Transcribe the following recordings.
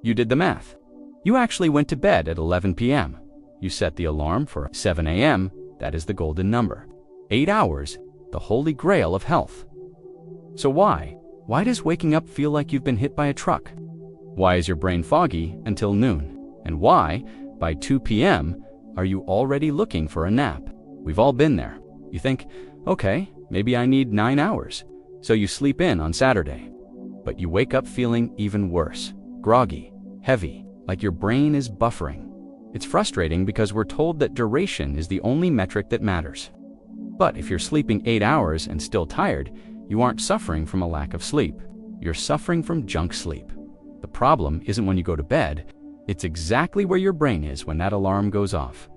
You did the math. You actually went to bed at 11 p.m. You set the alarm for 7 a.m. That is the golden number. 8 hours, the holy grail of health. So why? Why does waking up feel like you've been hit by a truck? Why is your brain foggy until noon? And why, by 2 p.m., are you already looking for a nap? We've all been there. You think, okay, maybe I need 9 hours. So you sleep in on Saturday. But you wake up feeling even worse. Groggy, heavy, like your brain is buffering. It's frustrating because we're told that duration is the only metric that matters. But if you're sleeping 8 hours and still tired, you aren't suffering from a lack of sleep. You're suffering from junk sleep. The problem isn't when you go to bed, it's exactly where your brain is when that alarm goes off.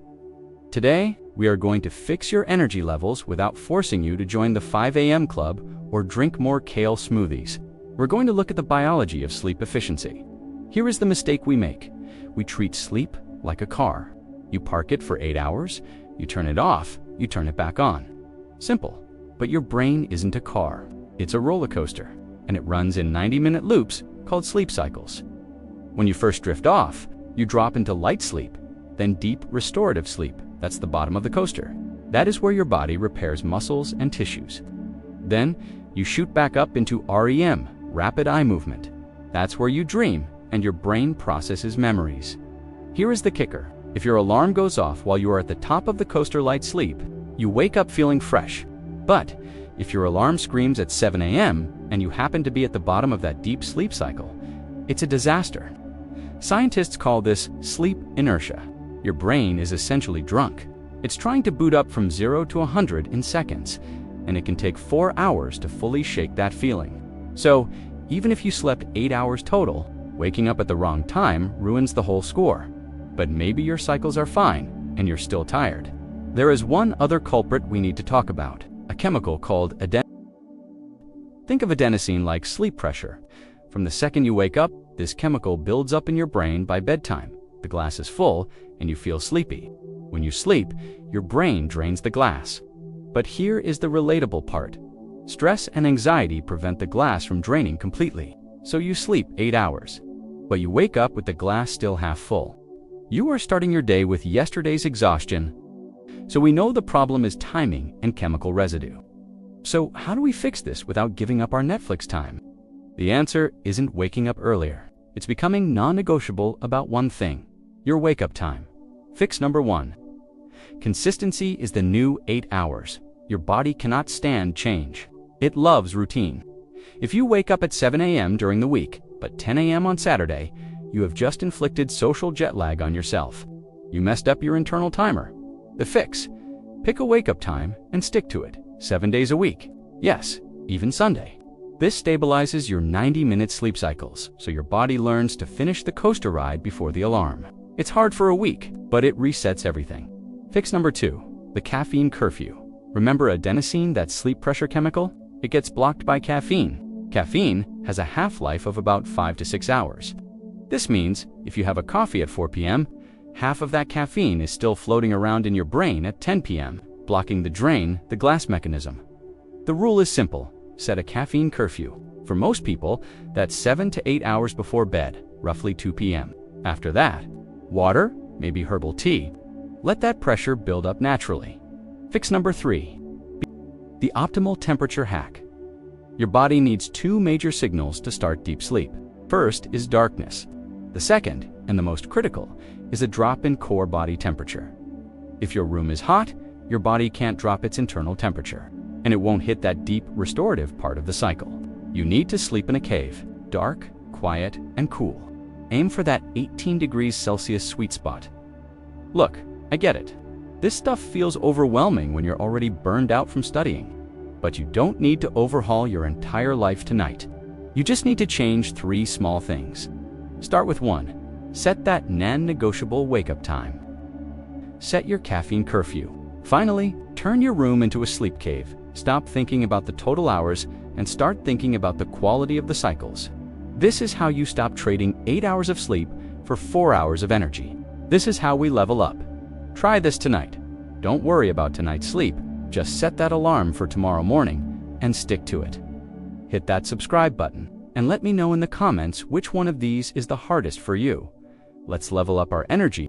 Today, we are going to fix your energy levels without forcing you to join the 5 a.m. club or drink more kale smoothies. We're going to look at the biology of sleep efficiency. Here is the mistake we make. We treat sleep like a car. You park it for 8 hours, you turn it off, you turn it back on. Simple. But your brain isn't a car. It's a roller coaster, and it runs in 90-minute loops called sleep cycles. When you first drift off, you drop into light sleep, then deep restorative sleep. That's the bottom of the coaster. That is where your body repairs muscles and tissues. Then you shoot back up into REM, rapid eye movement. That's where you dream and your brain processes memories. Here is the kicker. If your alarm goes off while you are at the top of the coaster light sleep, you wake up feeling fresh. But if your alarm screams at 7 a.m. and you happen to be at the bottom of that deep sleep cycle, it's a disaster. Scientists call this sleep inertia. Your brain is essentially drunk. It's trying to boot up from 0 to 100 in seconds, and it can take 4 hours to fully shake that feeling. So, even if you slept 8 hours total, waking up at the wrong time ruins the whole score. But maybe your cycles are fine, and you're still tired. There is one other culprit we need to talk about, a chemical called adenosine. Think of adenosine like sleep pressure. From the second you wake up, this chemical builds up in your brain by bedtime. The glass is full, and you feel sleepy. When you sleep, your brain drains the glass. But here is the relatable part. Stress and anxiety prevent the glass from draining completely. So you sleep 8 hours, but you wake up with the glass still half full. You are starting your day with yesterday's exhaustion. So we know the problem is timing and chemical residue. So how do we fix this without giving up our Netflix time? The answer isn't waking up earlier. It's becoming non-negotiable about one thing: your wake-up time. Fix number 1. Consistency is the new 8 hours. Your body cannot stand change. It loves routine. If you wake up at 7 a.m. during the week, but 10 a.m. on Saturday, you have just inflicted social jet lag on yourself. You messed up your internal timer. The fix: pick a wake-up time and stick to it, 7 days a week. Yes, even Sunday. This stabilizes your 90-minute sleep cycles, so your body learns to finish the coaster ride before the alarm. It's hard for a week, but it resets everything. Fix number 2, the caffeine curfew. Remember adenosine, that sleep pressure chemical? It gets blocked by caffeine. Caffeine has a half-life of about 5 to 6 hours. This means if you have a coffee at 4 p.m., half of that caffeine is still floating around in your brain at 10 p.m., blocking the glass mechanism. The rule is simple. Set a caffeine curfew. For most people, that's 7 to 8 hours before bed, roughly 2 p.m. After that, water, maybe herbal tea. Let that pressure build up naturally. Fix number 3. The optimal temperature hack. Your body needs 2 major signals to start deep sleep. First is darkness. The second, and the most critical, is a drop in core body temperature. If your room is hot, your body can't drop its internal temperature, and it won't hit that deep restorative part of the cycle. You need to sleep in a cave, dark, quiet, and cool. Aim for that 18 degrees Celsius sweet spot. Look, I get it. This stuff feels overwhelming when you're already burned out from studying. But you don't need to overhaul your entire life tonight. You just need to change 3 small things. Start with 1. Set that non-negotiable wake-up time. Set your caffeine curfew. Finally, turn your room into a sleep cave. Stop thinking about the total hours and start thinking about the quality of the cycles. This is how you stop trading 8 hours of sleep for 4 hours of energy. This is how we level up. Try this tonight. Don't worry about tonight's sleep. Just set that alarm for tomorrow morning and stick to it. Hit that subscribe button. And let me know in the comments which one of these is the hardest for you. Let's level up our energy